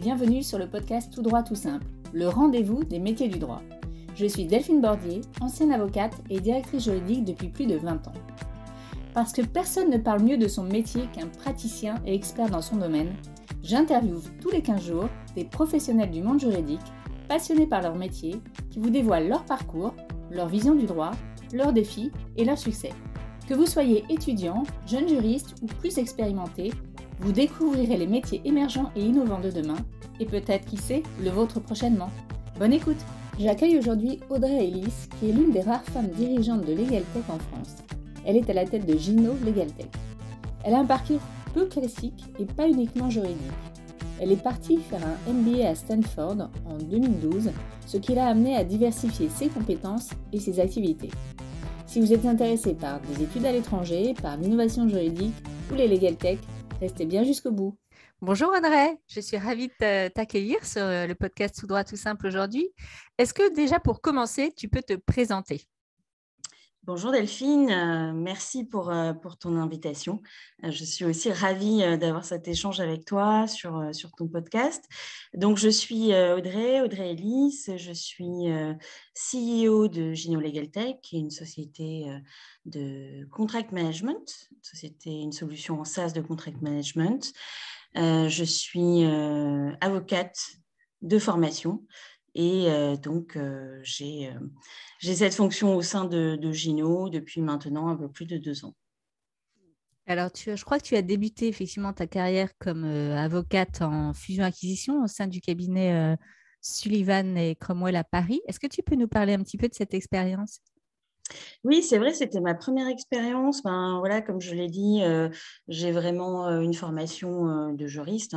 Bienvenue sur le podcast Tout droit tout simple, le rendez-vous des métiers du droit. Je suis Delphine Bordier, ancienne avocate et directrice juridique depuis plus de 20 ans. Parce que personne ne parle mieux de son métier qu'un praticien et expert dans son domaine, j'interviewe tous les 15 jours des professionnels du monde juridique, passionnés par leur métier, qui vous dévoilent leur parcours, leur vision du droit, leurs défis et leurs succès. Que vous soyez étudiant, jeune juriste ou plus expérimenté, vous découvrirez les métiers émergents et innovants de demain, et peut-être, qui sait, le vôtre prochainement. Bonne écoute! J'accueille aujourd'hui Audrey Ellis, qui est l'une des rares femmes dirigeantes de LegalTech en France. Elle est à la tête de Gino LegalTech. Elle a un parcours peu classique et pas uniquement juridique. Elle est partie faire un MBA à Stanford en 2012, ce qui l'a amenée à diversifier ses compétences et ses activités. Si vous êtes intéressé par des études à l'étranger, par l'innovation juridique ou les LegalTech, restez bien jusqu'au bout. Bonjour Audrey, je suis ravie de t'accueillir sur le podcast Tout droit tout simple aujourd'hui. Est-ce que déjà pour commencer, tu peux te présenter ? Bonjour Delphine, merci pour ton invitation. Je suis aussi ravie d'avoir cet échange avec toi sur ton podcast. Donc, je suis Audrey Ellis, je suis CEO de Gino LegalTech, qui est une société de contract management, une solution en SaaS de contract management. Je suis avocate de formation. Et donc, j'ai cette fonction au sein de Gino depuis maintenant un peu plus de 2 ans. Alors, je crois que tu as débuté effectivement ta carrière comme avocate en fusion-acquisition au sein du cabinet Sullivan et Cromwell à Paris. Est-ce que tu peux nous parler un petit peu de cette expérience ? Oui, c'est vrai, c'était ma première expérience. Voilà, comme je l'ai dit, j'ai vraiment une formation de juriste,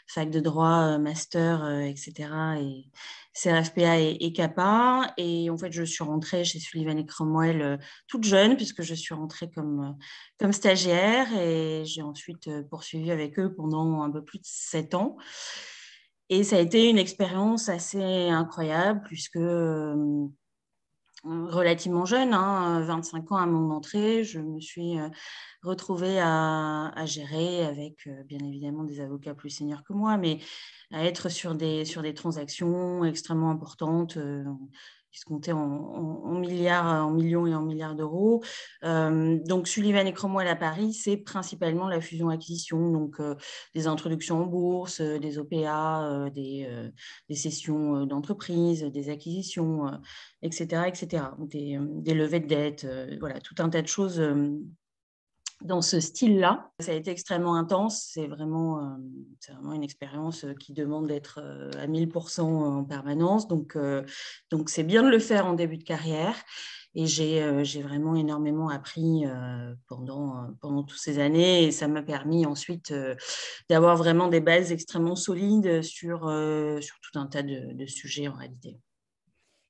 fac de droit, master, etc. et CRFPA et CAPA. Et en fait, je suis rentrée chez Sullivan et Cromwell toute jeune, puisque je suis rentrée comme stagiaire et j'ai ensuite poursuivi avec eux pendant un peu plus de 7 ans. Et ça a été une expérience assez incroyable, puisque relativement jeune, 25 ans à mon entrée, je me suis retrouvée à gérer avec bien évidemment des avocats plus seniors que moi, mais à être sur des transactions extrêmement importantes qui se comptaient en milliards, en millions et en milliards d'euros. Donc, Sullivan et Cromwell à Paris, c'est principalement la fusion-acquisition, donc des introductions en bourse, des OPA, des cessions d'entreprises, des acquisitions, etc., etc. Des levées de dettes, voilà, tout un tas de choses dans ce style-là. Ça a été extrêmement intense. C'est vraiment une expérience qui demande d'être à 1000% en permanence. Donc, c'est bien de le faire en début de carrière. Et j'ai vraiment énormément appris pendant toutes ces années. Et ça m'a permis ensuite d'avoir vraiment des bases extrêmement solides sur tout un tas de sujets en réalité.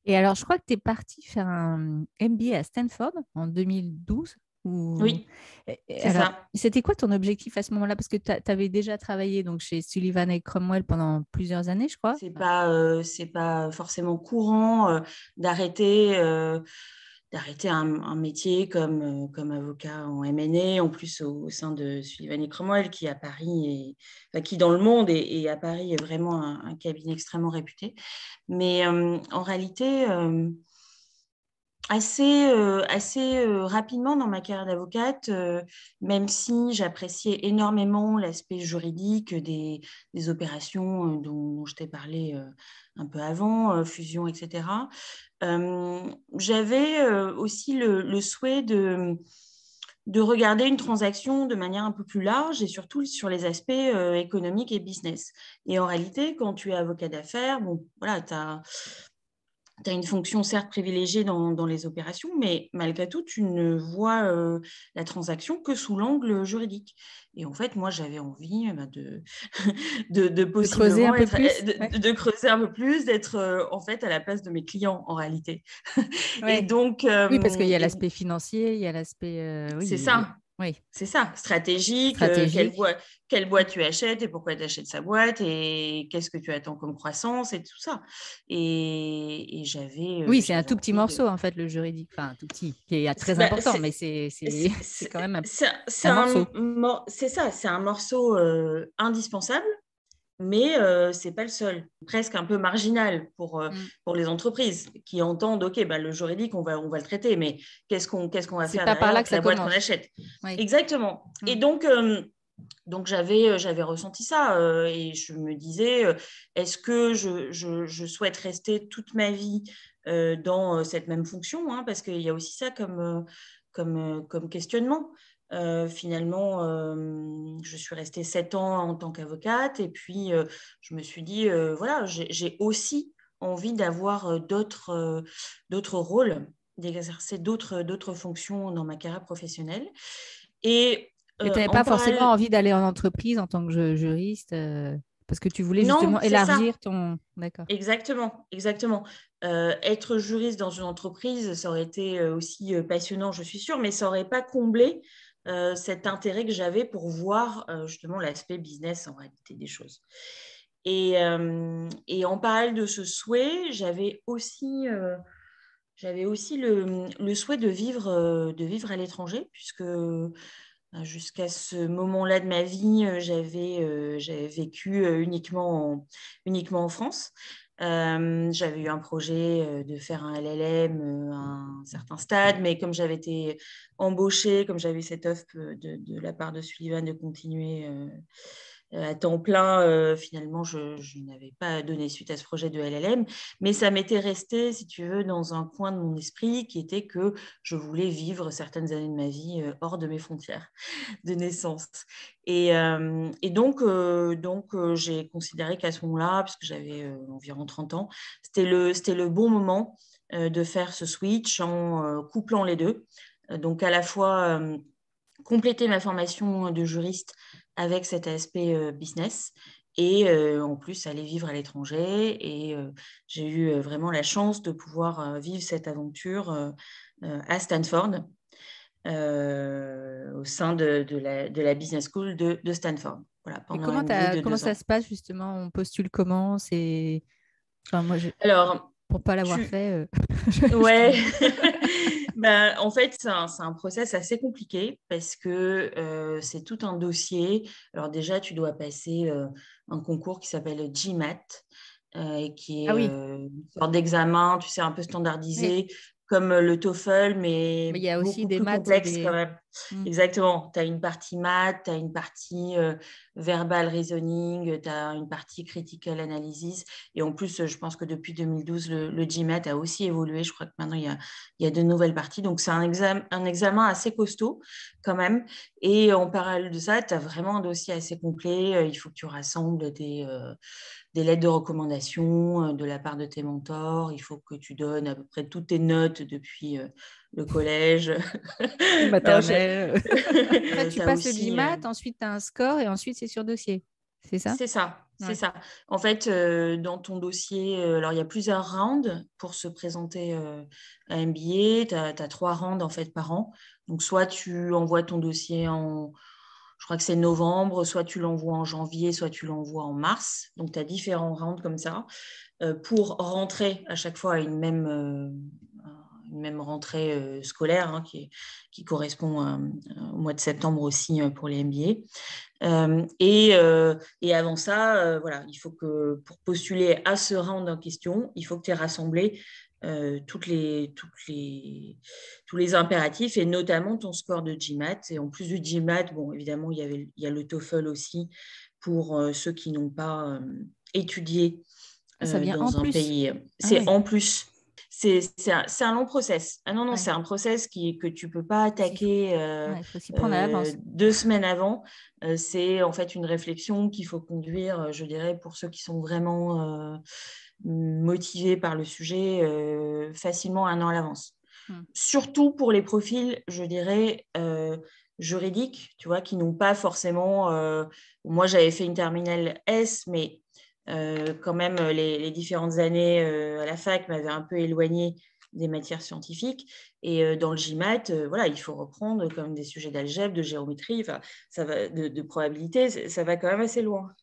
Et alors, je crois que tu es partie faire un MBA à Stanford en 2012. Oui, c'est alors, ça. c'était quoi ton objectif à ce moment-là ? Parce que tu avais déjà travaillé donc, chez Sullivan et Cromwell pendant plusieurs années, je crois. C'est pas forcément courant d'arrêter un métier comme avocat en M&A, en plus au sein de Sullivan et Cromwell, qui à Paris qui dans le monde et à Paris est vraiment un cabinet extrêmement réputé. Mais en réalité, assez rapidement dans ma carrière d'avocate, même si j'appréciais énormément l'aspect juridique des opérations dont je t'ai parlé un peu avant, fusion, etc. J'avais aussi le souhait de regarder une transaction de manière un peu plus large et surtout sur les aspects économiques et business. Et en réalité, quand tu es avocat d'affaires, voilà, tu as une fonction certes privilégiée dans les opérations, mais malgré tout, tu ne vois la transaction que sous l'angle juridique. Et en fait, moi, j'avais envie de creuser un possiblement peu plus. de creuser un peu plus, d'être en fait à la place de mes clients en réalité. Et Ouais. donc, Oui, parce qu'il y a l'aspect financier, il y a l'aspect c'est ça. oui. C'est ça, stratégique, Stratégique. quelle boîte tu achètes et pourquoi tu achètes sa boîte et qu'est-ce que tu attends comme croissance et tout ça. Et Oui, c'est un j'avais tout petit envie de… morceau, en fait, le juridique. Enfin, un tout petit, qui est très important, mais c'est quand même un morceau. C'est ça, c'est un morceau indispensable, mais ce n'est pas le seul. Presque un peu marginal pour les entreprises qui entendent, OK, bah, le juridique, on va le traiter, mais qu'est-ce qu'on va C'est faire pas par derrière là que avec ça la boîte qu'on commence. achète? Oui. Exactement. Et donc j'avais ressenti ça et je me disais, est-ce que je souhaite rester toute ma vie dans cette même fonction, hein, parce qu'il y a aussi ça comme questionnement. Finalement, je suis restée 7 ans en tant qu'avocate et puis je me suis dit, voilà, j'ai aussi envie d'avoir d'autres rôles, d'exercer d'autres fonctions dans ma carrière professionnelle. Et Et tu n'avais en pas forcément parallèle, envie d'aller en entreprise en tant que juriste, parce que tu voulais non, justement c'est ça. élargir ton... D'accord. Exactement, exactement. Être juriste dans une entreprise, ça aurait été aussi passionnant, je suis sûre, mais ça n'aurait pas comblé cet intérêt que j'avais pour voir justement l'aspect business en réalité des choses. Et en parallèle de ce souhait, j'avais aussi le souhait de vivre à l'étranger, puisque jusqu'à ce moment-là de ma vie, j'avais vécu uniquement en France. J'avais eu un projet de faire un LLM à un certain stade, mais comme j'avais été embauchée, comme j'avais eu cette offre de la part de Sullivan de continuer à temps plein, finalement, je n'avais pas donné suite à ce projet de LLM, mais ça m'était resté, si tu veux, dans un coin de mon esprit qui était que je voulais vivre certaines années de ma vie hors de mes frontières de naissance. Et donc j'ai considéré qu'à ce moment-là, puisque j'avais environ 30 ans, c'était le bon moment de faire ce switch en couplant les deux. Donc à la fois compléter ma formation de juriste avec cet aspect business et en plus aller vivre à l'étranger. Et j'ai eu vraiment la chance de pouvoir vivre cette aventure à Stanford, au sein de la Business School de Stanford. Voilà, Et pendant un MBA de comment 2 ça ans. se passe justement? On postule comment? C'est... Enfin, moi, Alors, pour pas l'avoir tu... fait, je Ouais, t'avoue. ben, en fait, c'est un process assez compliqué parce que c'est tout un dossier. Alors déjà, tu dois passer un concours qui s'appelle GMAT, qui Ah est oui, une sorte d'examen, tu sais, un peu oui. standardisé, comme le TOEFL, Mais mais il y a aussi beaucoup des plus maths et complexe quand des... même. Hmm. Exactement. Tu as une partie maths, tu as une partie verbal reasoning, tu as une partie critical analysis. Et en plus, je pense que depuis 2012, le GMAT a aussi évolué. Je crois que maintenant, il y a de nouvelles parties. Donc, c'est un examen assez costaud quand même. Et en parallèle de ça, tu as vraiment un dossier assez complet. Il faut que tu rassembles des lettres de recommandation de la part de tes mentors. Il faut que tu donnes à peu près toutes tes notes depuis le collège. Le Non, mais maternelle. En fait, tu tu as passes le aussi... GMAT, ensuite tu as un score et ensuite c'est sur dossier. C'est ça? C'est ça, c'est Ouais. ça. En fait, dans ton dossier, alors il y a plusieurs rounds pour se présenter à MBA. Tu as 3 rounds en fait par an. Donc, soit tu envoies ton dossier je crois que c'est novembre, soit tu l'envoies en janvier, soit tu l'envoies en mars. Donc, tu as différents rounds comme ça pour rentrer à chaque fois à une même rentrée scolaire, hein, qui correspond au mois de septembre aussi pour les MBA. Et avant ça, voilà, il faut que pour postuler à ce round en question, il faut que tu aies rassemblé tous les impératifs et notamment ton score de GMAT. Et en plus du GMAT, bon, évidemment, il y a le TOEFL aussi pour ceux qui n'ont pas étudié Ah, ça vient en dans un plus. pays. Ah C'est ouais. en plus. C'est un long process. Ah non, non, Ouais. c'est un process que tu ne peux pas Il faut, attaquer ouais, il faut s'y prendre à l'avance. 2 semaines avant. C'est en fait une réflexion qu'il faut conduire, je dirais, pour ceux qui sont vraiment motivés par le sujet, facilement 1 an à l'avance. Hmm. Surtout pour les profils, je dirais, juridiques, tu vois, qui n'ont pas forcément... moi, j'avais fait une terminale S, mais quand même, les différentes années à la fac m'avaient un peu éloignée des matières scientifiques. Et dans le GMAT, voilà, il faut reprendre comme des sujets d'algèbre, de géométrie, ça va, de probabilité, ça va quand même assez loin.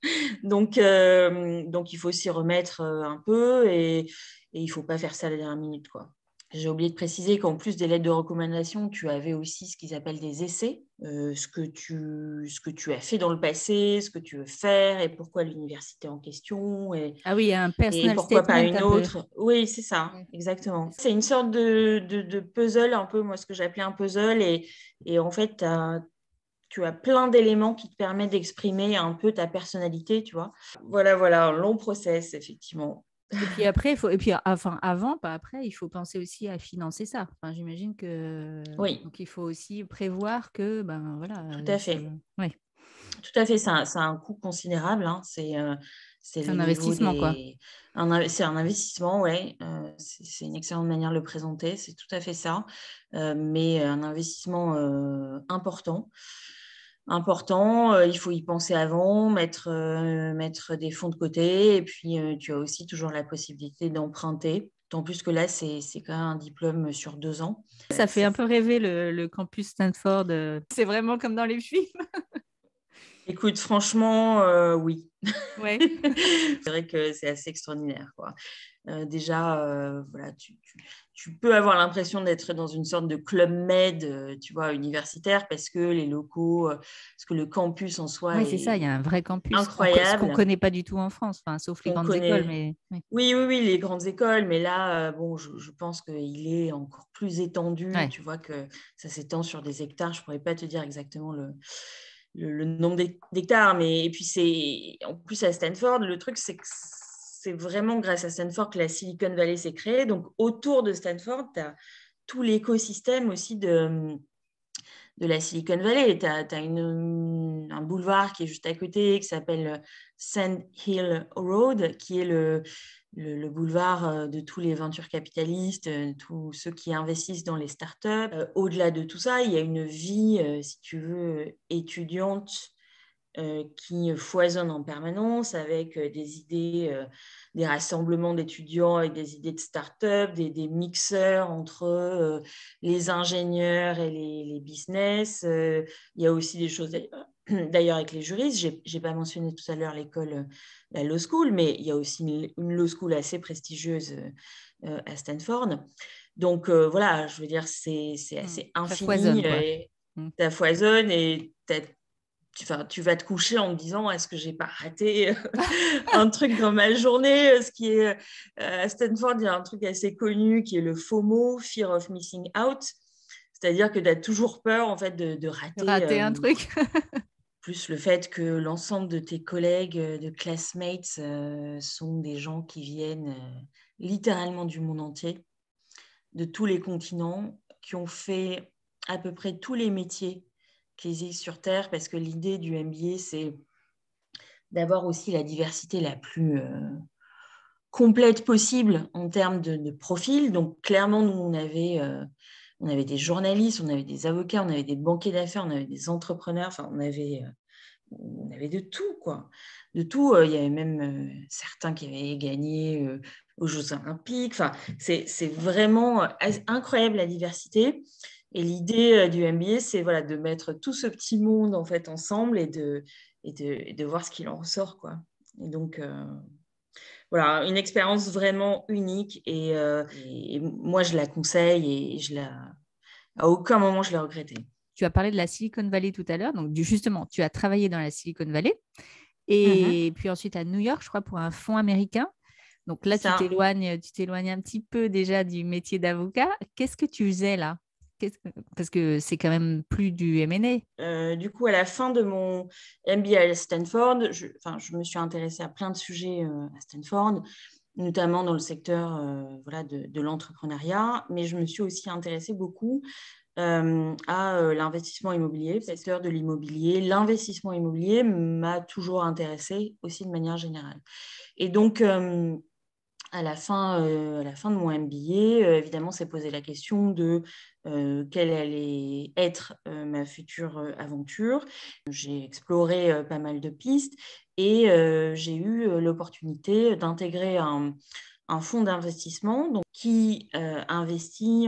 Donc il faut s'y remettre un peu et il ne faut pas faire ça à la dernière minute, quoi. J'ai oublié de préciser qu'en plus des lettres de recommandation, tu avais aussi ce qu'ils appellent des essais, ce que tu as fait dans le passé, ce que tu veux faire et pourquoi l'université en question Ah oui, un et personal pourquoi pas statement une un peu. autre. Oui, c'est ça, Ouais. exactement. C'est une sorte de puzzle, un peu, moi, ce que j'appelais un puzzle. Et en fait, tu as plein d'éléments qui te permettent d'exprimer un peu ta personnalité, tu vois. Voilà, un long process, effectivement. Et puis après, enfin avant, pas après, il faut penser aussi à financer ça. Enfin, j'imagine que Oui, donc il faut aussi prévoir que ben voilà, tout à ça... fait. ouais, Tout à fait, ça a un coût considérable, hein. C'est c'est le un niveau investissement quoi. des... C'est un investissement, ouais. C'est une excellente manière de le présenter, c'est tout à fait ça. Mais un investissement important. Important, il faut y penser avant, mettre des fonds de côté. Et puis, tu as aussi toujours la possibilité d'emprunter. Tant plus que là, c'est quand même un diplôme sur 2 ans. Ça fait un peu rêver le campus Stanford. C'est vraiment comme dans les films. Écoute, franchement, oui. Ouais. C'est vrai que c'est assez extraordinaire, quoi. Déjà, voilà, tu peux avoir l'impression d'être dans une sorte de club med, tu vois, universitaire, parce que les locaux, parce que le campus en soi Oui, c'est ça, il y est a un vrai campus, ce qu'on ne incroyable. connaît pas du tout en France, enfin, sauf les On grandes écoles, connaît, mais ouais. oui, les grandes écoles, mais là, bon, je pense qu'il est encore plus étendu. Ouais. Tu vois que ça s'étend sur des hectares. Je ne pourrais pas te dire exactement le nombre d'hectares, mais et puis c'est en plus à Stanford, le truc c'est que c'est vraiment grâce à Stanford que la Silicon Valley s'est créée. Donc autour de Stanford, tu as tout l'écosystème aussi de la Silicon Valley. Tu as un boulevard qui est juste à côté qui s'appelle Sand Hill Road, qui est le boulevard de tous les ventures capitalistes, tous ceux qui investissent dans les startups. Au-delà de tout ça, il y a une vie, si tu veux, étudiante qui foisonne en permanence avec des idées, des rassemblements d'étudiants avec des idées de start-up, des mixeurs entre les ingénieurs et les business. Il y a aussi des choses d'ailleurs avec les juristes. Je n'ai pas mentionné tout à l'heure l'école, la law school, mais il y a aussi une law school assez prestigieuse à Stanford. Donc voilà, je veux dire, c'est assez Ça infini. foisonne, quoi. Ça foisonne et tu vas te coucher en te disant est-ce que j'ai pas raté un truc dans ma journée. Ce qui est à Stanford, il y a un truc assez connu qui est le FOMO, Fear of Missing Out, c'est-à-dire que tu as toujours peur en fait de rater. Rater un truc. Plus le fait que l'ensemble de tes collègues, de classmates, sont des gens qui viennent littéralement du monde entier, de tous les continents, qui ont fait à peu près tous les métiers qui existent sur Terre, parce que l'idée du MBA, c'est d'avoir aussi la diversité la plus complète possible en termes de profil. Donc, clairement, nous, on avait des journalistes, on avait des avocats, on avait des banquiers d'affaires, on avait des entrepreneurs, enfin, on avait de tout, quoi. De tout. Il y avait même certains qui avaient gagné aux Jeux Olympiques. Enfin, c'est vraiment incroyable la diversité. Et l'idée du MBA, c'est voilà, de mettre tout ce petit monde en fait ensemble et de voir ce qu'il en ressort, quoi. Et donc, voilà, une expérience vraiment unique. Et moi, je la conseille et à aucun moment, je l'ai regretté. Tu as parlé de la Silicon Valley tout à l'heure, donc justement, tu as travaillé dans la Silicon Valley Mhm. et puis ensuite à New York, je crois, pour un fonds américain. Donc là, Ça. tu t'éloignes un petit peu déjà du métier d'avocat. Qu'est-ce que tu faisais là? Parce que c'est quand même plus du M&A. Du coup, à la fin de mon MBA à Stanford, je me suis intéressée à plein de sujets à Stanford, notamment dans le secteur voilà, de l'entrepreneuriat, mais je me suis aussi intéressée beaucoup à l'investissement immobilier, le secteur de l'immobilier. L'investissement immobilier m'a toujours intéressée aussi de manière générale. Et donc, à la fin de mon MBA, évidemment, s'est posé la question de quelle allait être ma future aventure. J'ai exploré pas mal de pistes et j'ai eu l'opportunité d'intégrer un fonds d'investissement donc, qui investit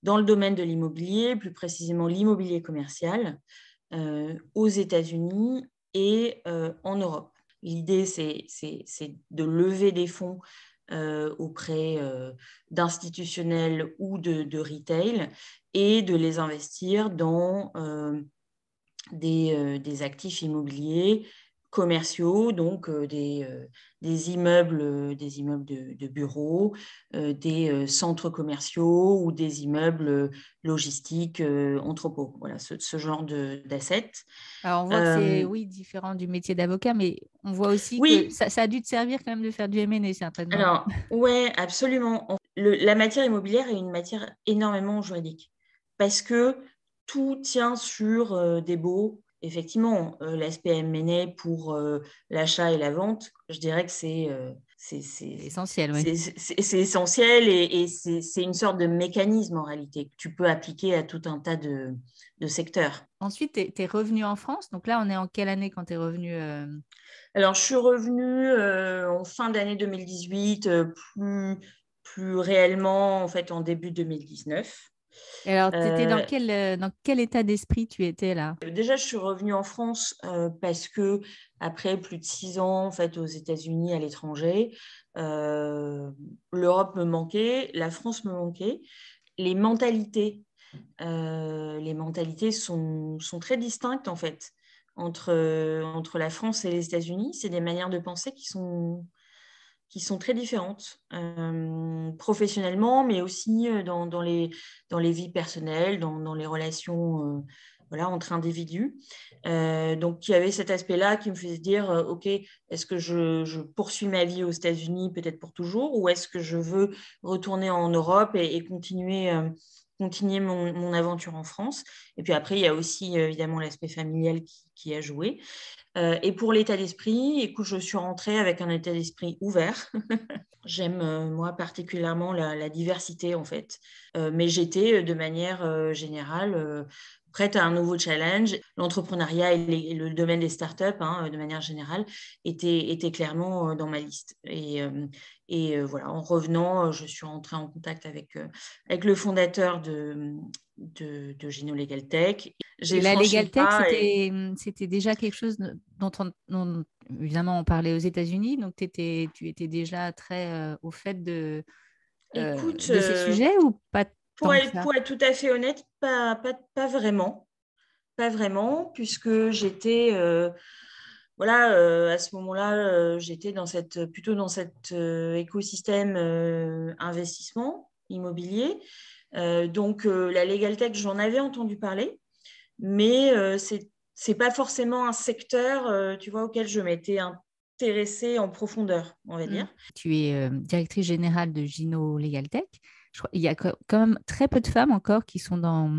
dans le domaine de l'immobilier, plus précisément l'immobilier commercial, aux États-Unis et en Europe. L'idée, c'est de lever des fonds auprès d'institutionnels ou de retail et de les investir dans des actifs immobiliers commerciaux, donc des immeubles de bureaux, des centres commerciaux ou des immeubles logistiques, entrepôts. Voilà, ce genre d'assets. Alors, on voit que c'est, oui, différent du métier d'avocat, mais on voit aussi que Oui, ça a dû te servir quand même de faire du M&A, certainement. alors, ouais, absolument. La matière immobilière est une matière énormément juridique parce que tout tient sur des baux. Effectivement, l'aspect M&A pour l'achat et la vente, je dirais que C'est essentiel, oui. c'est essentiel et c'est une sorte de mécanisme en réalité que tu peux appliquer à tout un tas de secteurs. Ensuite, tu es revenu en France. Donc là, on est en quelle année quand tu es revenu Alors, je suis revenue en fin d'année 2018, plus réellement en fait en début 2019. Et alors, tu étais Euh, dans quel état d'esprit tu étais là? Déjà, je suis revenue en France parce que après plus de 6 ans en fait aux États-Unis, à l'étranger, l'Europe me manquait, la France me manquait. Les mentalités, sont très distinctes en fait entre la France et les États-Unis. C'est des manières de penser qui sont très différentes, professionnellement, mais aussi dans les vies personnelles, dans les relations voilà, entre individus. Donc, il y avait cet aspect-là qui me faisait dire, OK, est-ce que je poursuis ma vie aux États-Unis peut-être pour toujours, ou est-ce que je veux retourner en Europe et continuer mon aventure en France. Et puis après, il y a aussi évidemment l'aspect familial qui a joué. Et pour l'état d'esprit, écoute, je suis rentrée avec un état d'esprit ouvert. J'aime, moi, particulièrement la diversité, en fait. Mais j'étais, de manière générale, prête à un nouveau challenge. L'entrepreneuriat et le domaine des startups, hein, de manière générale, était clairement dans ma liste. Et voilà, en revenant, je suis rentrée en contact avec le fondateur de Gino Legal Tech. Et J'ai la franchi le Legal Tech, pas. c'était déjà quelque chose dont, évidemment, on parlait aux États-Unis. Donc, tu étais déjà très au fait Écoute, de ces sujets ou pas Pour tant que être, ça? pour être tout à fait honnête, pas vraiment. Pas vraiment, puisque j'étais, voilà, à ce moment-là, j'étais plutôt dans cet écosystème investissement immobilier. Donc, la Legal Tech, j'en avais entendu parler, mais c'est pas forcément un secteur, tu vois, auquel je m'étais intéressée en profondeur, on va Mm. dire. Tu es directrice générale de Gino Legal Tech. Il y a quand même très peu de femmes encore qui sont dans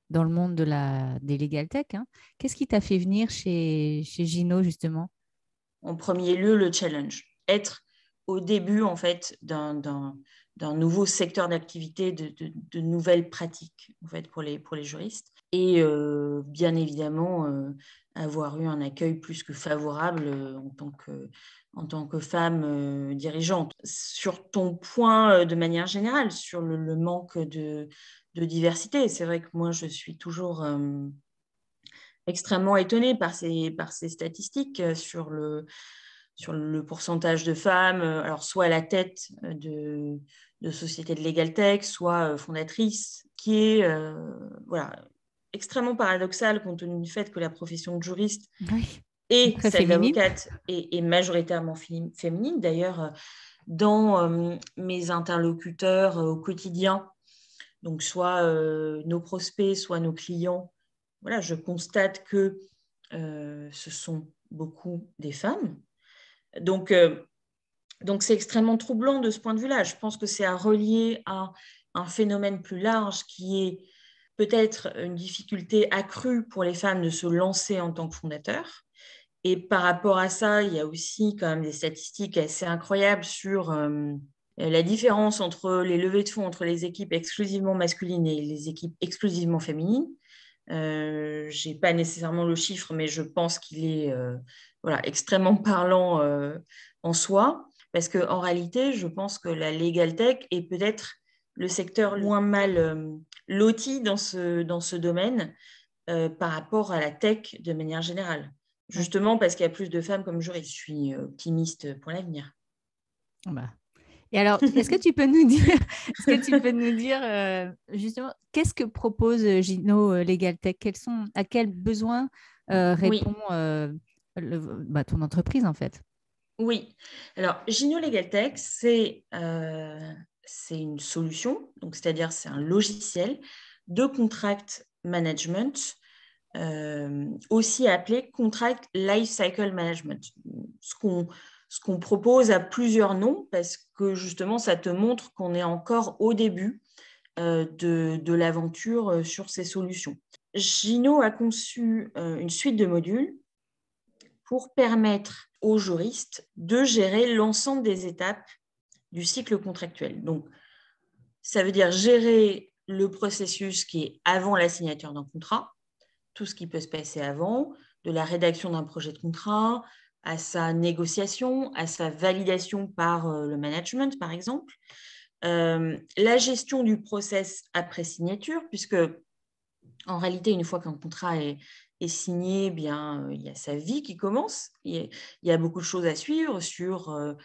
le monde des Legal Tech, hein. Qu'est-ce qui t'a fait venir chez Gino, justement? En premier lieu, le challenge. Être au début, en fait, d'un nouveau secteur d'activité, de nouvelles pratiques, en fait, pour les juristes. Et bien évidemment, avoir eu un accueil plus que favorable en tant que femme dirigeante. Sur ton point, de manière générale, sur le manque de diversité, c'est vrai que moi, je suis toujours extrêmement étonnée par ces statistiques sur le pourcentage de femmes, alors soit à la tête de sociétés de legal tech, soit fondatrice, qui est voilà, extrêmement paradoxal compte tenu du fait que la profession de juriste Oui, et très celle féminine. d'avocate est majoritairement féminine. D'ailleurs, dans mes interlocuteurs au quotidien, donc soit nos prospects, soit nos clients, voilà, je constate que ce sont beaucoup des femmes. Donc, c'est extrêmement troublant de ce point de vue-là. Je pense que c'est à relier à un phénomène plus large qui est peut-être une difficulté accrue pour les femmes de se lancer en tant que fondateurs. Et par rapport à ça, il y a aussi quand même des statistiques assez incroyables sur la différence entre les levées de fonds entre les équipes exclusivement masculines et les équipes exclusivement féminines. Je n'ai pas nécessairement le chiffre, mais je pense qu'il est voilà, extrêmement parlant en soi, parce qu'en réalité, je pense que la legal tech est peut-être le secteur moins mal loti dans ce domaine par rapport à la tech de manière générale. Ouais. Justement parce qu'il y a plus de femmes comme juristes. Je suis optimiste pour l'avenir. Bah. Et alors, est-ce que tu peux nous dire, justement, qu'est-ce que propose Gino Legal Tech? À quels besoins Oui, répond ton entreprise en fait? oui. Alors, Gino Legal Tech, c'est une solution, donc c'est-à-dire c'est un logiciel de contract management, aussi appelé Contract Lifecycle Management. Ce qu'on propose a plusieurs noms parce que justement, ça te montre qu'on est encore au début de l'aventure sur ces solutions. Gino a conçu une suite de modules pour permettre aux juristes de gérer l'ensemble des étapes du cycle contractuel. Donc, ça veut dire gérer le processus qui est avant la signature d'un contrat, tout ce qui peut se passer avant, de la rédaction d'un projet de contrat, à sa négociation, à sa validation par le management, par exemple. La gestion du process après signature, puisque en réalité, une fois qu'un contrat est signé, eh bien, il y a sa vie qui commence. Il y a beaucoup de choses à suivre sur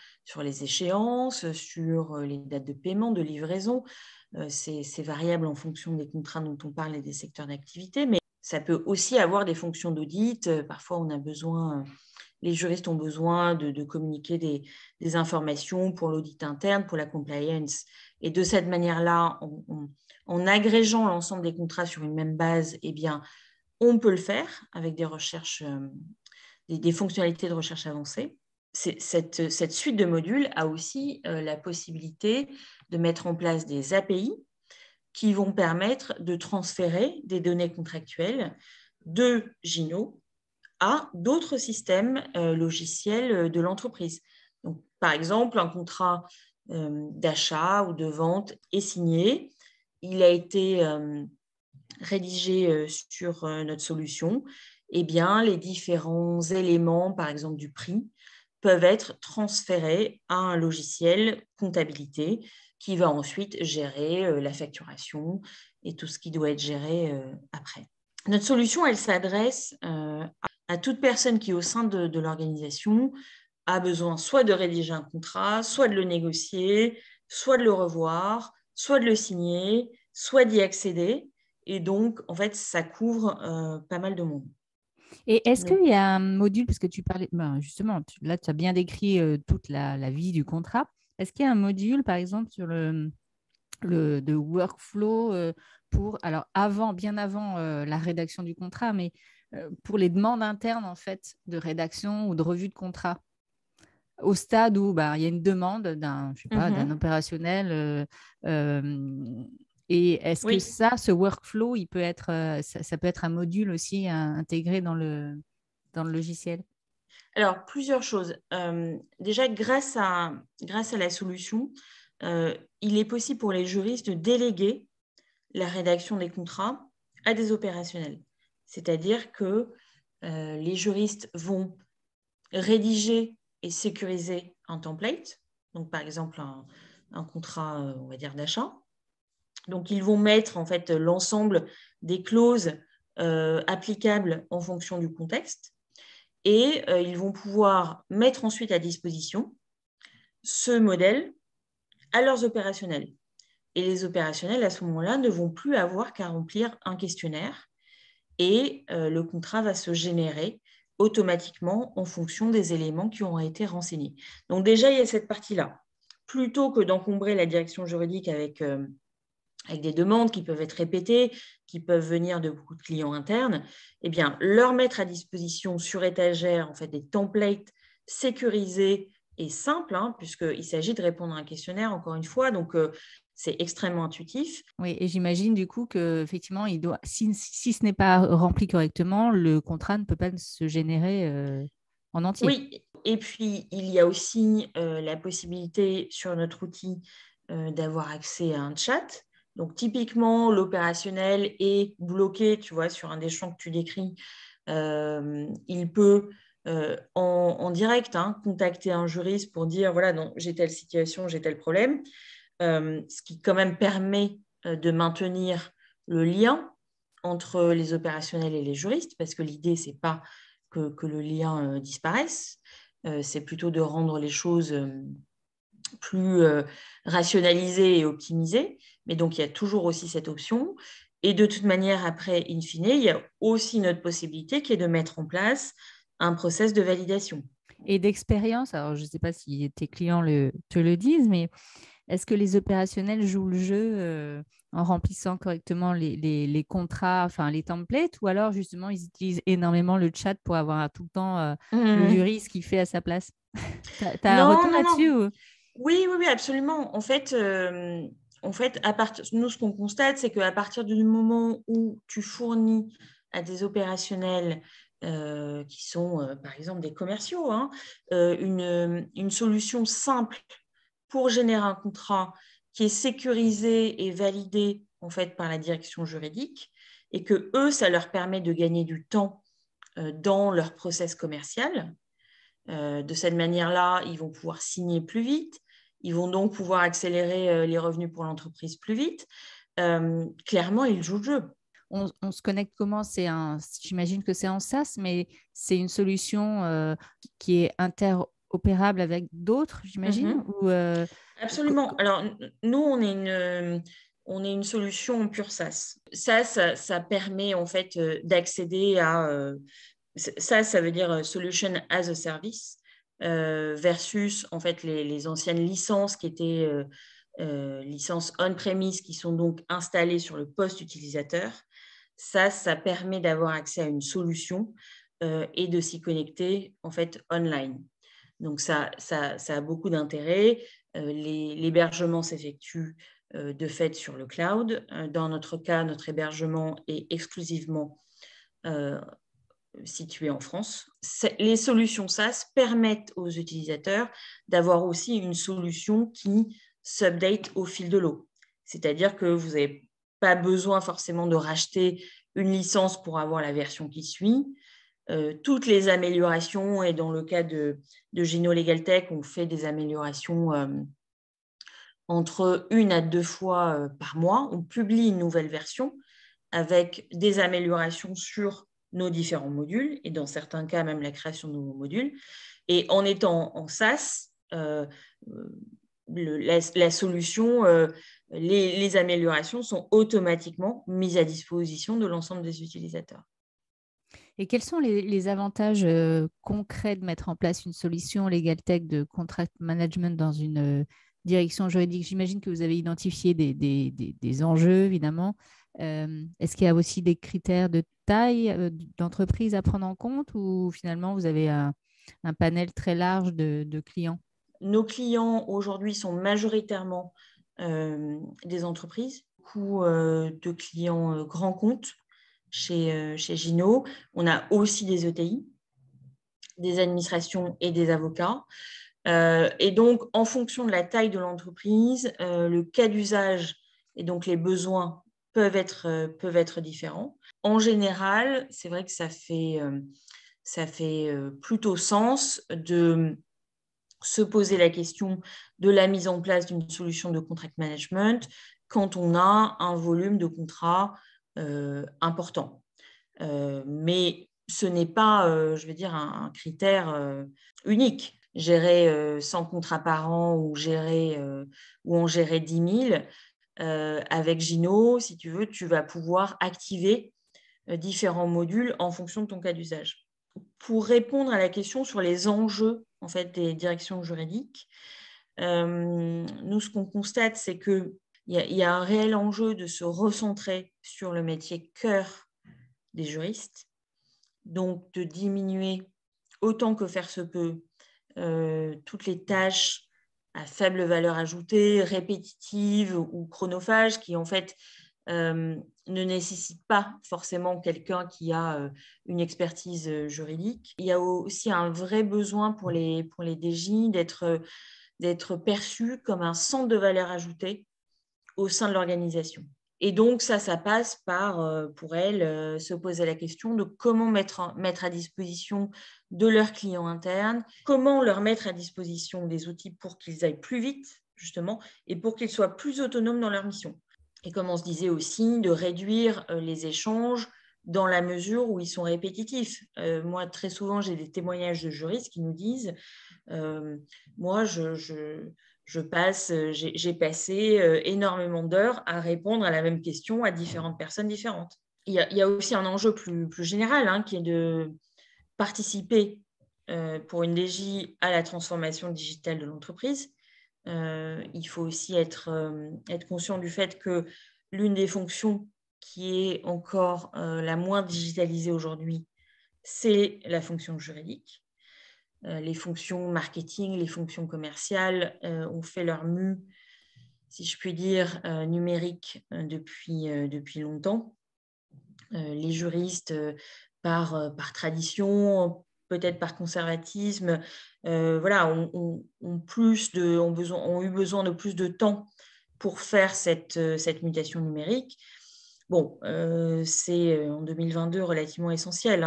les échéances, sur les dates de paiement, de livraison. C'est variable en fonction des contrats dont on parle et des secteurs d'activité, mais ça peut aussi avoir des fonctions d'audit. Parfois, les juristes ont besoin de communiquer des informations pour l'audit interne, pour la compliance. Et de cette manière-là, en agrégeant l'ensemble des contrats sur une même base, eh bien, on peut le faire avec des recherches, des fonctionnalités de recherche avancées. Cette suite de modules a aussi la possibilité de mettre en place des API qui vont permettre de transférer des données contractuelles de Gino à d'autres systèmes logiciels de l'entreprise. Donc, par exemple, un contrat d'achat ou de vente est signé. Il a été rédigé sur notre solution. Eh bien, les différents éléments, par exemple du prix, peuvent être transférés à un logiciel comptabilité qui va ensuite gérer la facturation et tout ce qui doit être géré après. Notre solution, elle s'adresse à toute personne qui, au sein de l'organisation, a besoin soit de rédiger un contrat, soit de le négocier, soit de le revoir, soit de le signer, soit d'y accéder. Et donc, en fait, ça couvre pas mal de monde. Et est-ce Donc, qu'il y a un module, parce que tu parlais, justement, là, tu as bien décrit toute la vie du contrat. Est-ce qu'il y a un module, par exemple, sur de workflow alors bien avant la rédaction du contrat, mais pour les demandes internes, en fait, de rédaction ou de revue de contrat, au stade où il y a une demande je sais pas, d'un opérationnel. Et est-ce que oui. ce workflow, ça peut être un module aussi intégré dans le logiciel? Alors, plusieurs choses. Déjà, grâce à la solution, il est possible pour les juristes de déléguer la rédaction des contrats à des opérationnels. C'est-à-dire que les juristes vont rédiger et sécuriser un template, donc par exemple un contrat, on va dire, d'achat. Donc, ils vont mettre en fait l'ensemble des clauses applicables en fonction du contexte et ils vont pouvoir mettre ensuite à disposition ce modèle à leurs opérationnels. Et les opérationnels, à ce moment-là, ne vont plus avoir qu'à remplir un questionnaire et le contrat va se générer automatiquement en fonction des éléments qui ont été renseignés. Donc déjà, il y a cette partie-là. Plutôt que d'encombrer la direction juridique avec des demandes qui peuvent être répétées, qui peuvent venir de beaucoup de clients internes, eh bien, leur mettre à disposition sur étagère en fait, des templates sécurisés et simples, hein, puisqu'il s'agit de répondre à un questionnaire, encore une fois, donc c'est extrêmement intuitif. Oui, et j'imagine du coup que effectivement, si ce n'est pas rempli correctement, le contrat ne peut pas se générer en entier. Oui, et puis il y a aussi la possibilité sur notre outil d'avoir accès à un chat. Donc typiquement, l'opérationnel est bloqué, tu vois, sur un des champs que tu décris. Il peut en direct contacter un juriste pour dire, voilà, non, j'ai telle situation, j'ai tel problème, ce qui quand même permet de maintenir le lien entre les opérationnels et les juristes, parce que l'idée, c'est pas que le lien disparaisse, c'est plutôt de rendre les choses plus rationalisé et optimisé. Mais donc, il y a toujours aussi cette option. Et de toute manière, après, in fine, il y a aussi une autre possibilité qui est de mettre en place un process de validation. Et d'expérience, alors je ne sais pas si tes clients te le disent, mais est-ce que les opérationnels jouent le jeu en remplissant correctement les contrats, enfin les templates, ou alors justement ils utilisent énormément le chat pour avoir tout le temps le juriste qui fait à sa place? Tu as un Non, retour non, là-dessus non. Oui, oui, oui, absolument. En fait, nous, ce qu'on constate, c'est qu'à partir du moment où tu fournis à des opérationnels qui sont, par exemple, des commerciaux, hein, une solution simple pour générer un contrat qui est sécurisé et validé en fait par la direction juridique, et que eux, ça leur permet de gagner du temps dans leur process commercial. De cette manière-là, ils vont pouvoir signer plus vite. Ils vont donc pouvoir accélérer les revenus pour l'entreprise plus vite. Clairement, ils jouent le jeu. On se connecte comment? J'imagine que c'est en SaaS, mais c'est une solution qui est interopérable avec d'autres, j'imagine? Absolument. Alors, nous, on est une solution pure SaaS. Ça permet en fait d'accéder à... ça veut dire Solution as a Service versus en fait les anciennes licences qui étaient licences on-premise qui sont donc installées sur le poste utilisateur. Ça permet d'avoir accès à une solution et de s'y connecter en fait online. Donc ça a beaucoup d'intérêt. L'hébergement s'effectue de fait sur le cloud. Dans notre cas, notre hébergement est exclusivement situé en France. Les solutions SaaS permettent aux utilisateurs d'avoir aussi une solution qui s'update au fil de l'eau. C'est-à-dire que vous n'avez pas besoin forcément de racheter une licence pour avoir la version qui suit. Toutes les améliorations, et dans le cas de Gino Legal Tech, on fait des améliorations entre 1 à 2 fois par mois. On publie une nouvelle version avec des améliorations sur nos différents modules, et dans certains cas, même la création de nouveaux modules. Et en étant en SaaS, la solution, les améliorations sont automatiquement mises à disposition de l'ensemble des utilisateurs. Et quels sont les avantages concrets de mettre en place une solution Legal Tech de contract management dans une direction juridique? J'imagine que vous avez identifié des enjeux, évidemment. Est-ce qu'il y a aussi des critères de taille d'entreprise à prendre en compte, ou finalement vous avez un panel très large de clients? Nos clients aujourd'hui sont majoritairement des entreprises, beaucoup de clients grands comptes chez Gino. On a aussi des ETI, des administrations et des avocats. Et donc, en fonction de la taille de l'entreprise, le cas d'usage et donc les besoins peuvent être différents. En général, c'est vrai que ça fait plutôt sens de se poser la question de la mise en place d'une solution de contract management quand on a un volume de contrats important. Mais ce n'est pas, je veux dire, un critère unique. Gérer 100 contrats par an ou en gérer 10 000, avec Gino, si tu veux, tu vas pouvoir activer différents modules en fonction de ton cas d'usage. Pour répondre à la question sur les enjeux en fait, des directions juridiques, nous, ce qu'on constate, c'est qu'il y a un réel enjeu de se recentrer sur le métier cœur des juristes, donc de diminuer autant que faire se peut toutes les tâches à faible valeur ajoutée, répétitives ou chronophages qui en fait ne nécessitent pas forcément quelqu'un qui a une expertise juridique. Il y a aussi un vrai besoin pour les DJ d'être perçus comme un centre de valeur ajoutée au sein de l'organisation. Et donc, ça passe par, pour elles, se poser la question de comment mettre à disposition de leurs clients internes, comment leur mettre à disposition des outils pour qu'ils aillent plus vite, justement, et pour qu'ils soient plus autonomes dans leur mission. Et comme on se disait aussi, de réduire les échanges dans la mesure où ils sont répétitifs. Moi, très souvent, j'ai des témoignages de juristes qui nous disent moi, J'ai passé énormément d'heures à répondre à la même question à différentes personnes différentes. Il y a aussi un enjeu plus général, qui est de participer pour une DG à la transformation digitale de l'entreprise. Il faut aussi être conscient du fait que l'une des fonctions qui est encore la moins digitalisée aujourd'hui, c'est la fonction juridique. Les fonctions marketing, les fonctions commerciales ont fait leur mue, si je puis dire, numérique depuis longtemps. Les juristes, par tradition, peut-être par conservatisme, ont eu besoin de plus de temps pour faire cette mutation numérique. Bon, c'est en 2022 relativement essentiel.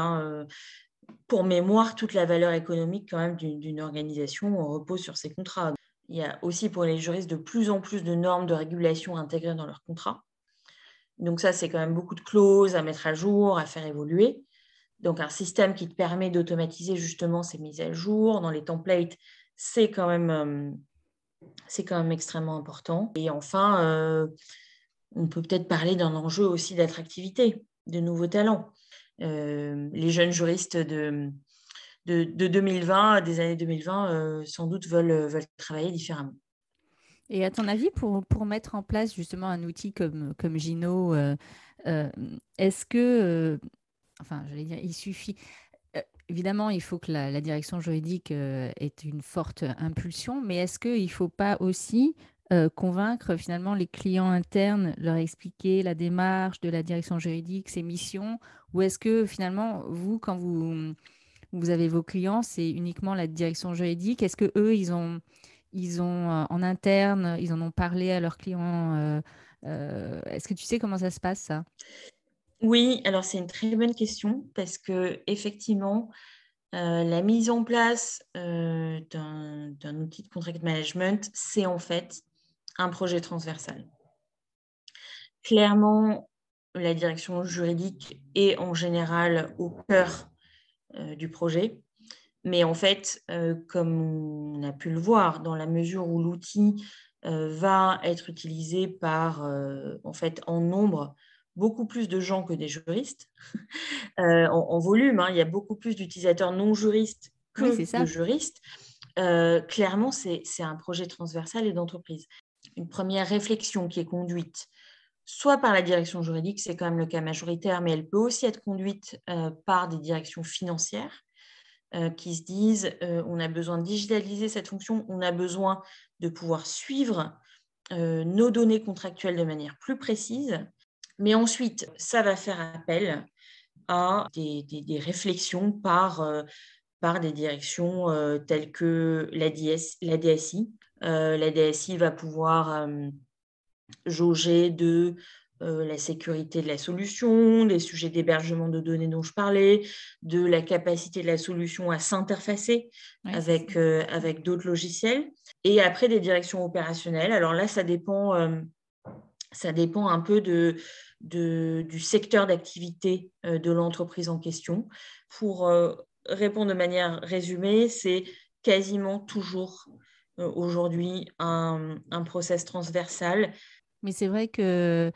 Pour mémoire, toute la valeur économique quand même d'une organisation repose sur ses contrats. Il y a aussi pour les juristes de plus en plus de normes de régulation intégrées dans leurs contrats. Donc ça, c'est quand même beaucoup de clauses à mettre à jour, à faire évoluer. Donc un système qui te permet d'automatiser justement ces mises à jour dans les templates, c'est quand même extrêmement important. Et enfin, on peut peut-être parler d'un enjeu aussi d'attractivité, de nouveaux talents. Les jeunes juristes de 2020, des années 2020, sans doute veulent travailler différemment. Et à ton avis, pour mettre en place justement un outil comme Gino, est-ce que, j'allais dire, il suffit, évidemment, il faut que la direction juridique ait une forte impulsion, mais est-ce qu'il ne faut pas aussi convaincre finalement les clients internes, leur expliquer la démarche de la direction juridique, ses missions, ou est-ce que finalement, vous, quand vous avez vos clients, c'est uniquement la direction juridique? Est-ce que eux, ils ont en interne, ils en ont parlé à leurs clients? Est-ce que tu sais comment ça se passe, ça? Oui, alors c'est une très bonne question parce que effectivement, la mise en place d'un outil de contract management, c'est en fait un projet transversal. Clairement, la direction juridique est en général au cœur du projet. Mais en fait, comme on a pu le voir, dans la mesure où l'outil va être utilisé par, en nombre, beaucoup plus de gens que des juristes, en volume, il y a beaucoup plus d'utilisateurs non juristes Oui, que c'est ça. de juristes. Clairement, c'est un projet transversal et d'entreprise. Une première réflexion qui est conduite soit par la direction juridique, c'est quand même le cas majoritaire, mais elle peut aussi être conduite par des directions financières qui se disent on a besoin de digitaliser cette fonction, on a besoin de pouvoir suivre nos données contractuelles de manière plus précise. Mais ensuite, ça va faire appel à des réflexions par des directions telles que la DSI. La DSI va pouvoir jauger de la sécurité de la solution, des sujets d'hébergement de données dont je parlais, de la capacité de la solution à s'interfacer avec d'autres logiciels. Et après, des directions opérationnelles. Alors là, ça dépend un peu du secteur d'activité de l'entreprise en question. Pour répondre de manière résumée, c'est quasiment toujours aujourd'hui un process transversal. Mais c'est vrai que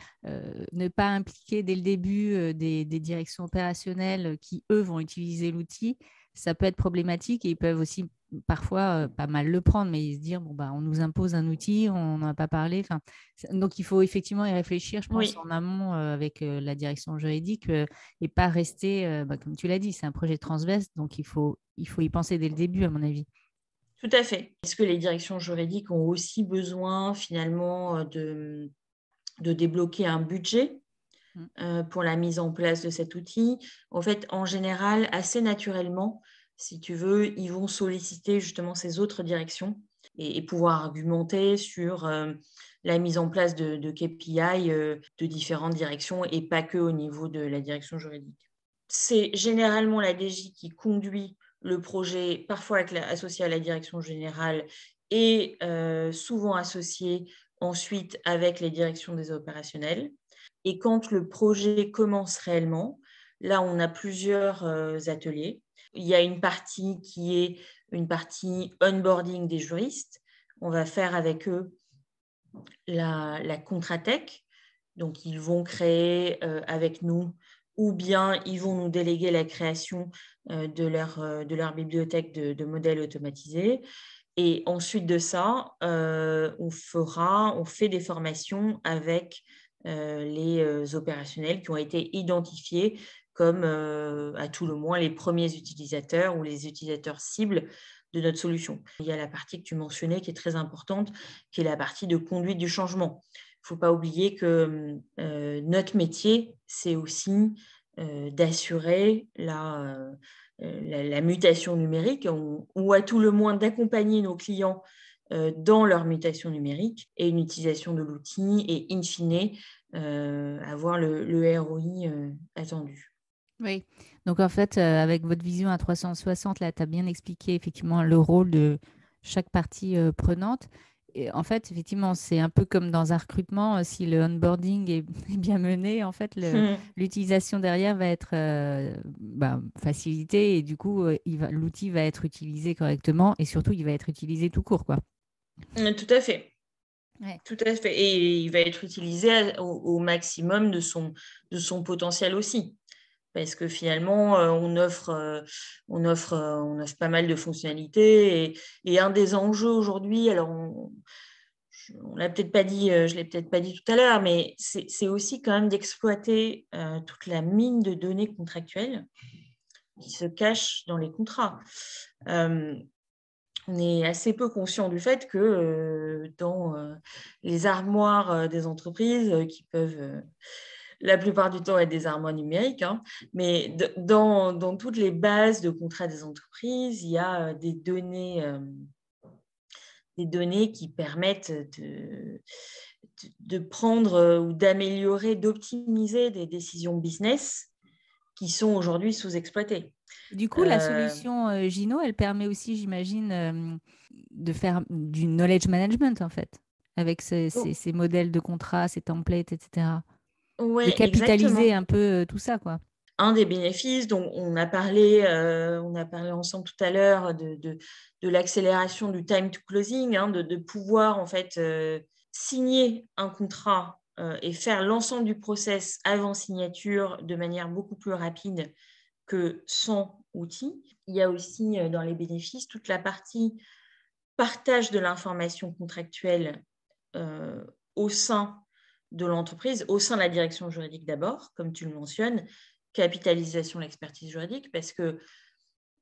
ne pas impliquer dès le début des directions opérationnelles qui, eux, vont utiliser l'outil, ça peut être problématique et ils peuvent aussi parfois pas mal le prendre, mais se dire, bon, bah, on nous impose un outil, on n'en a pas parlé. Donc, il faut effectivement y réfléchir, je pense, en amont avec la direction juridique et pas rester, comme tu l'as dit, c'est un projet transverse, donc il faut y penser dès le début, à mon avis. Tout à fait. Est-ce que les directions juridiques ont aussi besoin finalement de débloquer un budget pour la mise en place de cet outil? En fait, en général, assez naturellement, si tu veux, ils vont solliciter justement ces autres directions et pouvoir argumenter sur la mise en place de KPI de différentes directions et pas que au niveau de la direction juridique. C'est généralement la DG qui conduit le projet, parfois associé à la direction générale et souvent associé ensuite avec les directions des opérationnels. Et quand le projet commence réellement, là, on a plusieurs ateliers. Il y a une partie qui est une partie onboarding des juristes. on va faire avec eux la Contratech. Donc, ils vont créer avec nous, ou bien ils vont nous déléguer la création de leur bibliothèque de modèles automatisés. Et ensuite de ça, on fait des formations avec les opérationnels qui ont été identifiés comme, à tout le moins, les premiers utilisateurs ou les utilisateurs cibles de notre solution. Il y a la partie que tu mentionnais qui est très importante, qui est la partie de conduite du changement. Il ne faut pas oublier que notre métier, c'est aussi d'assurer la mutation numérique ou à tout le moins d'accompagner nos clients dans leur mutation numérique et une utilisation de l'outil et in fine avoir le ROI attendu. Oui, donc en fait, avec votre vision à 360, là, tu as bien expliqué effectivement le rôle de chaque partie prenante. Et en fait, effectivement, c'est un peu comme dans un recrutement, si le onboarding est, est bien mené, en fait, l'utilisation derrière va être facilitée et du coup, l'outil va être utilisé correctement et surtout, il va être utilisé tout court, quoi. Tout à fait. Ouais. Tout à fait. Et il va être utilisé au maximum de son potentiel aussi. Parce que finalement, on offre pas mal de fonctionnalités. Et un des enjeux aujourd'hui, alors on l'a peut-être pas dit, je ne l'ai peut-être pas dit tout à l'heure, mais c'est aussi quand même d'exploiter toute la mine de données contractuelles qui se cache dans les contrats. On est assez peu conscient du fait que dans les armoires des entreprises, qui peuvent la plupart du temps être des armoires numériques, hein, mais dans toutes les bases de contrats des entreprises, il y a des données qui permettent de prendre ou d'améliorer, d'optimiser des décisions business qui sont aujourd'hui sous-exploitées. Du coup, la solution Gino, elle permet aussi, j'imagine, de faire du knowledge management, en fait, avec ces modèles de contrats, ces templates, etc. Ouais, de capitaliser exactement. un peu tout ça, quoi. Un des bénéfices dont on a parlé ensemble tout à l'heure de l'accélération du time to closing, hein, de pouvoir en fait signer un contrat et faire l'ensemble du process avant signature de manière beaucoup plus rapide que sans outil. Il y a aussi dans les bénéfices toute la partie partage de l'information contractuelle au sein de l'entreprise, au sein de la direction juridique d'abord, comme tu le mentionnes, capitalisation de l'expertise juridique, parce que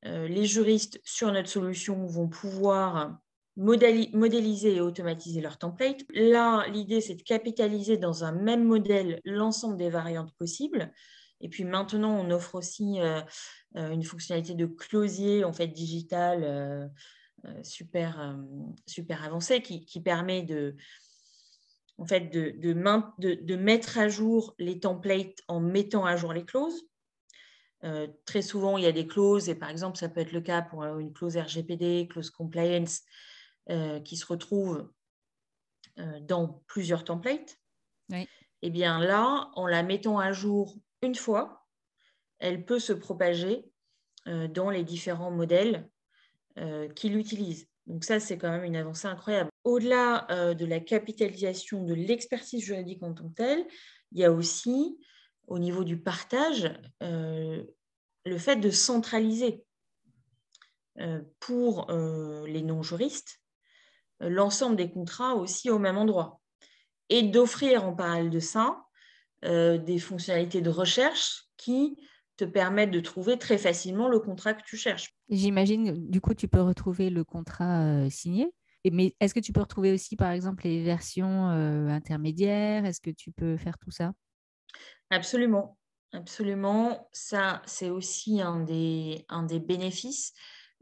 les juristes sur notre solution vont pouvoir modéliser et automatiser leur template. Là, l'idée, c'est de capitaliser dans un même modèle l'ensemble des variantes possibles. Et puis maintenant, on offre aussi une fonctionnalité de closier en fait, digital super avancée qui permet en fait, de mettre à jour les templates en mettant à jour les clauses. Très souvent, il y a des clauses, et par exemple, ça peut être le cas pour une clause RGPD, clause compliance, qui se retrouvent dans plusieurs templates. Oui. Et bien là, en la mettant à jour une fois, elle peut se propager dans les différents modèles qui l'utilisent. Donc ça, c'est quand même une avancée incroyable. Au-delà de la capitalisation de l'expertise juridique en tant que telle, il y a aussi, au niveau du partage, le fait de centraliser pour les non-juristes l'ensemble des contrats aussi au même endroit et d'offrir en parallèle de ça des fonctionnalités de recherche qui te permettent de trouver très facilement le contrat que tu cherches. J'imagine, du coup, tu peux retrouver le contrat signé. Mais est-ce que tu peux retrouver aussi, par exemple, les versions intermédiaires? Est-ce que tu peux faire tout ça? Absolument. Absolument. Ça, c'est aussi un des bénéfices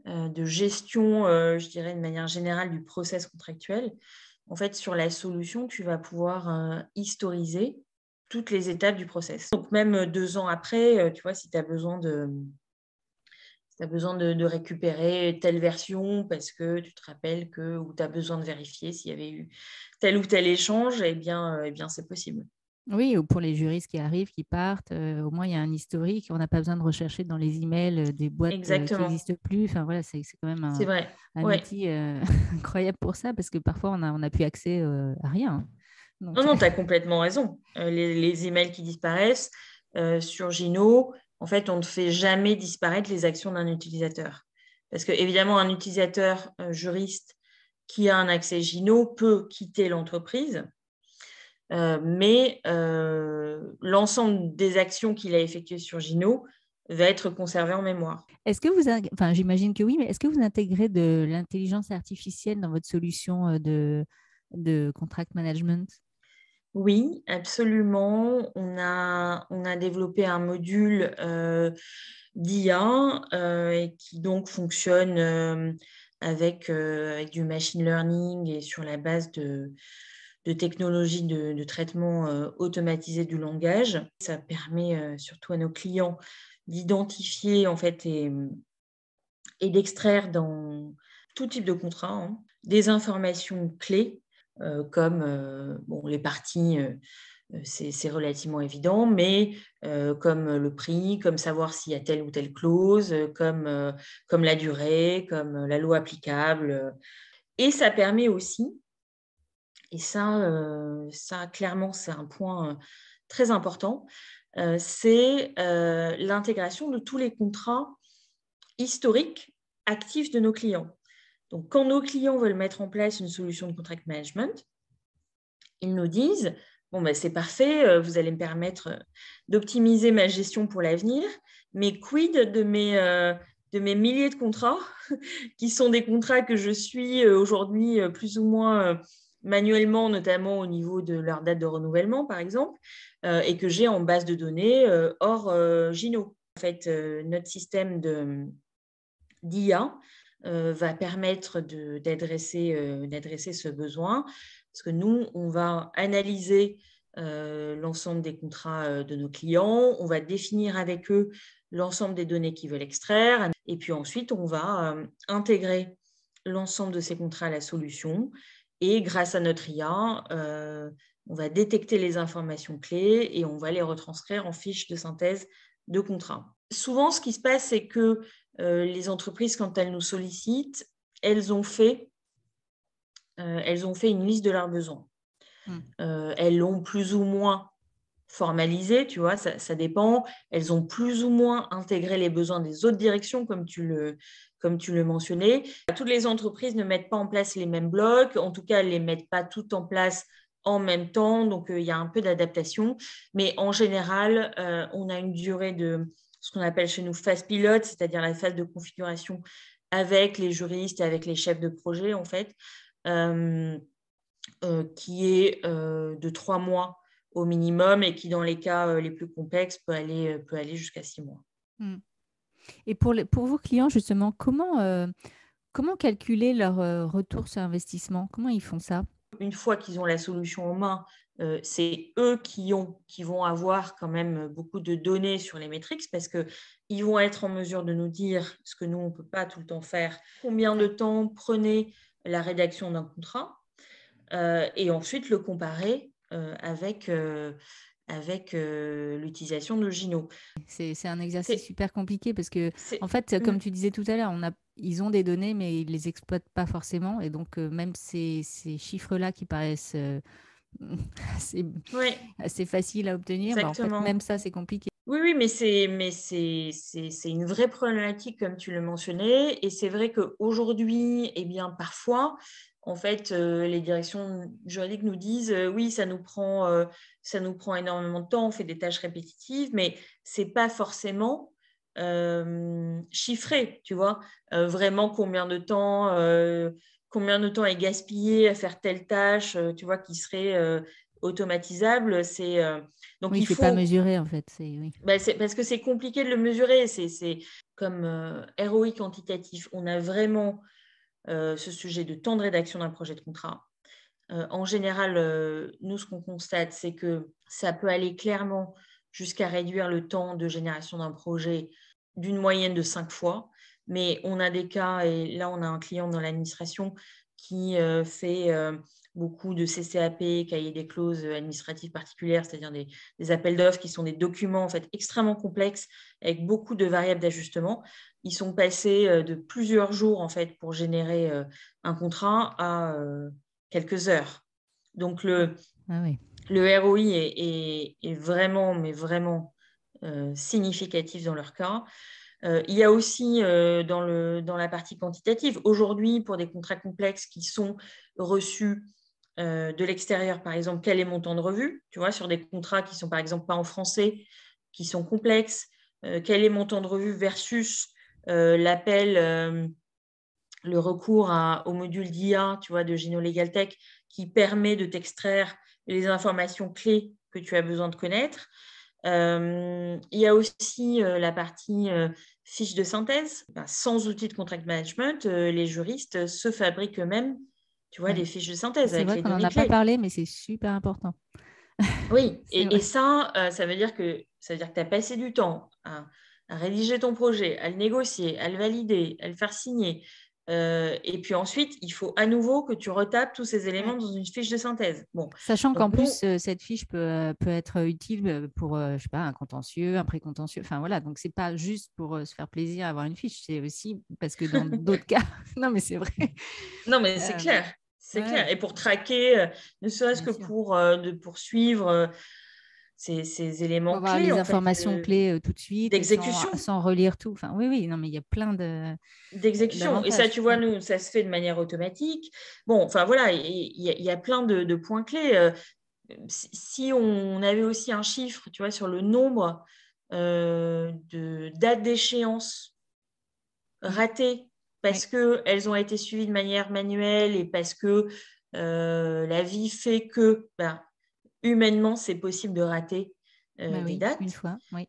de gestion, je dirais, de manière générale, du process contractuel. En fait, sur la solution, tu vas pouvoir historiser toutes les étapes du process. Donc, même 2 ans après, tu vois, si tu as besoin de récupérer telle version parce que tu te rappelles ou tu as besoin de vérifier s'il y avait eu tel ou tel échange, eh bien c'est possible. Oui, ou pour les juristes qui arrivent, qui partent, au moins il y a un historique. On n'a pas besoin de rechercher dans les emails des boîtes qui Exactement, n'existent plus. Enfin voilà, c'est quand même c'est vrai. un Ouais. outil incroyable pour ça parce que parfois on n'a plus accès à rien, hein. Non, Donc, non, tu as complètement raison. Les emails qui disparaissent sur Gino, en fait, on ne fait jamais disparaître les actions d'un utilisateur. Parce que, évidemment, un utilisateur juriste qui a un accès Gino peut quitter l'entreprise, mais l'ensemble des actions qu'il a effectuées sur Gino va être conservé en mémoire. est-ce que enfin, j'imagine que oui, mais est-ce que vous intégrez de l'intelligence artificielle dans votre solution de contract management? Oui, absolument. On a développé un module d'IA qui donc fonctionne avec du machine learning et sur la base de technologies de traitement automatisé du langage. Ça permet surtout à nos clients d'identifier en fait et d'extraire dans tout type de contrat des informations clés comme les parties, c'est relativement évident, mais comme le prix, comme savoir s'il y a telle ou telle clause, comme la durée, comme la loi applicable. Et ça permet aussi, et ça clairement c'est un point très important, c'est l'intégration de tous les contrats historiques actifs de nos clients. Donc, quand nos clients veulent mettre en place une solution de contract management, ils nous disent bon, ben, c'est parfait, vous allez me permettre d'optimiser ma gestion pour l'avenir, mais quid de mes milliers de contrats qui sont des contrats que je suis aujourd'hui plus ou moins manuellement, notamment au niveau de leur date de renouvellement, par exemple, et que j'ai en base de données hors Gino. En fait, notre système d'IA va permettre d'adresser ce besoin parce que nous, on va analyser l'ensemble des contrats de nos clients, on va définir avec eux l'ensemble des données qu'ils veulent extraire et puis ensuite, on va intégrer l'ensemble de ces contrats à la solution et grâce à notre IA, on va détecter les informations clés et on va les retranscrire en fiches de synthèse de contrat. Souvent, ce qui se passe, c'est que les entreprises, quand elles nous sollicitent, elles ont fait une liste de leurs besoins. Elles l'ont plus ou moins formalisé, tu vois, ça dépend. Elles ont plus ou moins intégré les besoins des autres directions, comme tu le mentionnais. Toutes les entreprises ne mettent pas en place les mêmes blocs. En tout cas, elles ne les mettent pas toutes en place en même temps. Donc, il y a un peu d'adaptation. Mais en général, on a une durée de ce qu'on appelle chez nous phase pilote, c'est-à-dire la phase de configuration avec les juristes et avec les chefs de projet, en fait, qui est de 3 mois au minimum et qui, dans les cas les plus complexes, peut aller jusqu'à 6 mois. Et pour vos clients, justement, comment calculer leur retour sur investissement? Comment ils font ça? Une fois qu'ils ont la solution en main, c'est eux qui vont avoir quand même beaucoup de données sur les métriques parce qu'ils vont être en mesure de nous dire ce que nous, on ne peut pas tout le temps faire. Combien de temps prenait la rédaction d'un contrat et ensuite le comparer avec l'utilisation de Gino. C'est un exercice super compliqué parce que, en fait, Mm. comme tu disais tout à l'heure, ils ont des données, mais ils ne les exploitent pas forcément. Et donc, même ces chiffres-là qui paraissent assez, Ouais, assez faciles à obtenir, bah, en fait, exactement. même ça, c'est compliqué. Oui, mais c'est une vraie problématique, comme tu le mentionnais. Et c'est vrai qu'aujourd'hui, eh bien, parfois, en fait, les directions juridiques nous disent oui, ça nous prend énormément de temps, on fait des tâches répétitives, mais ce n'est pas forcément chiffré, tu vois. Vraiment, combien de temps est gaspillé à faire telle tâche, tu vois, qui serait automatisable. Donc, Oui, il c'est pas faut mesuré, en fait. Oui. parce que c'est compliqué de le mesurer. C'est comme ROI quantitatif. On a vraiment ce sujet de temps de rédaction d'un projet de contrat. En général, nous, ce qu'on constate, c'est que ça peut aller clairement jusqu'à réduire le temps de génération d'un projet d'une moyenne de 5 fois. Mais on a des cas, et là, on a un client dans l'administration qui fait beaucoup de CCAP, cahiers des clauses administratives particulières, c'est-à-dire des appels d'offres qui sont des documents en fait extrêmement complexes avec beaucoup de variables d'ajustement. Ils sont passés de plusieurs jours en fait pour générer un contrat à quelques heures. Donc le ROI est vraiment, mais vraiment significatif dans leur cas. Il y a aussi dans la partie quantitative, aujourd'hui, pour des contrats complexes qui sont reçus de l'extérieur, par exemple, quel est mon temps de revue, tu vois, sur des contrats qui ne sont par exemple pas en français, qui sont complexes, quel est mon temps de revue versus l'appel, le recours au module d'IA, tu vois, de Gino Legal Tech, qui permet de t'extraire les informations clés que tu as besoin de connaître. Il y a aussi la partie fiche de synthèse. Sans outil de contract management, les juristes se fabriquent eux-mêmes, tu vois, des fiches de synthèse. C'est vrai qu'on n'en a pas parlé, mais c'est super important. Oui, et ça veut dire que tu as passé du temps à rédiger ton projet, à le négocier, à le valider, à le faire signer. Et puis ensuite, il faut à nouveau que tu retapes tous ces éléments dans une fiche de synthèse. Bon. Sachant qu'en plus, cette fiche peut être utile pour, je sais pas, un contentieux, un précontentieux. Enfin voilà, donc c'est pas juste pour se faire plaisir à avoir une fiche, c'est aussi parce que dans d'autres cas, non mais c'est vrai. Non mais c'est clair, c'est clair. Et pour traquer, ne serait-ce que pour poursuivre ces éléments avoir clés. Les informations clés tout de suite, d'exécution. Sans relire tout. Enfin, oui, non, mais il y a plein d'exécution. Et ça, tu vois, nous, ça se fait de manière automatique. Bon, enfin voilà, il y a plein de points clés. Si on avait aussi un chiffre, tu vois, sur le nombre de dates d'échéance ratées parce qu'elles ont été suivies de manière manuelle et parce que la vie fait que humainement, c'est possible de rater des dates. Une fois, oui.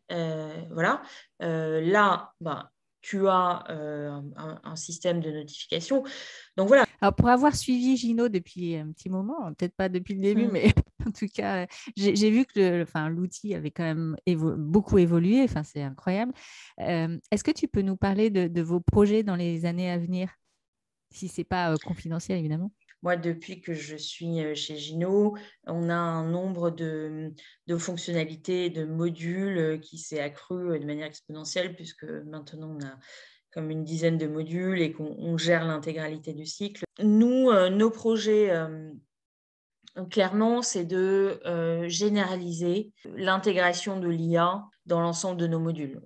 Voilà. Là, tu as un système de notification. Donc, voilà. Alors, pour avoir suivi Gino depuis un petit moment, peut-être pas depuis le début, mais en tout cas, j'ai vu que l'outil avait quand même beaucoup évolué. Enfin, c'est incroyable. Est-ce que tu peux nous parler de vos projets dans les années à venir, si ce n'est pas confidentiel, évidemment? Moi, depuis que je suis chez Gino, on a un nombre de fonctionnalités, de modules qui s'est accru de manière exponentielle puisque maintenant, on a comme une dizaine de modules et qu'on gère l'intégralité du cycle. Nous, nos projets, clairement, c'est de généraliser l'intégration de l'IA dans l'ensemble de nos modules.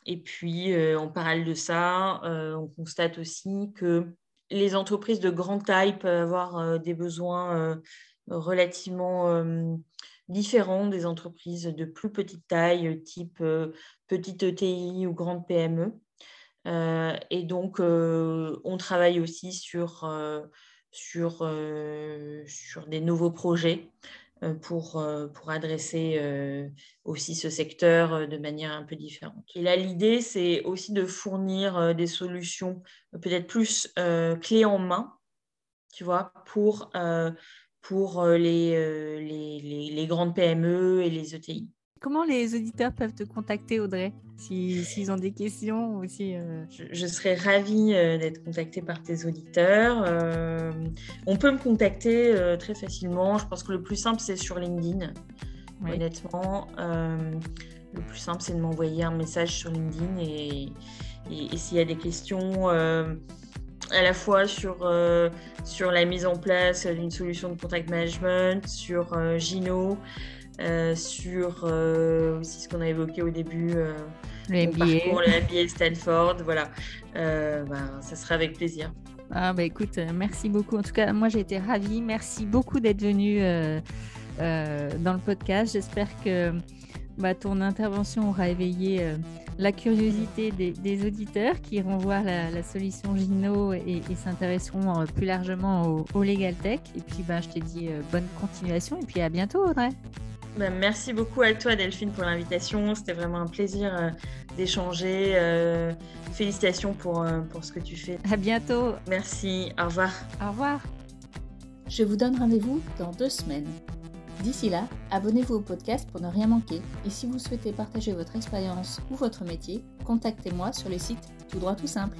Et puis, en parallèle de ça, on constate aussi que les entreprises de grande taille peuvent avoir des besoins relativement différents des entreprises de plus petite taille, type petite ETI ou grande PME. Et donc, on travaille aussi sur des nouveaux projets pour adresser aussi ce secteur de manière un peu différente. Et là, l'idée, c'est aussi de fournir des solutions peut-être plus clés en main, tu vois, pour les grandes PME et les ETI. Comment les auditeurs peuvent te contacter, Audrey, s'ils ont des questions ou si, Je serais ravie d'être contactée par tes auditeurs. On peut me contacter très facilement. Je pense que le plus simple, c'est sur LinkedIn. Oui. Honnêtement, le plus simple, c'est de m'envoyer un message sur LinkedIn et s'il y a des questions à la fois sur la mise en place d'une solution de contract management, sur Gino, sur aussi ce qu'on a évoqué au début, le MBA Stanford, voilà. Ça sera avec plaisir. Écoute, merci beaucoup. En tout cas, moi, j'ai été ravie. Merci beaucoup d'être venue dans le podcast. J'espère que ton intervention aura éveillé la curiosité des auditeurs qui iront voir la solution Gino et s'intéresseront plus largement au Legal Tech. Et puis, je te dis bonne continuation et puis à bientôt, Audrey. Merci beaucoup à toi, Delphine, pour l'invitation. C'était vraiment un plaisir d'échanger. Félicitations pour ce que tu fais. À bientôt. Merci. Au revoir. Au revoir. Je vous donne rendez-vous dans 2 semaines. D'ici là, abonnez-vous au podcast pour ne rien manquer. Et si vous souhaitez partager votre expérience ou votre métier, contactez-moi sur le site Tout droit tout simple.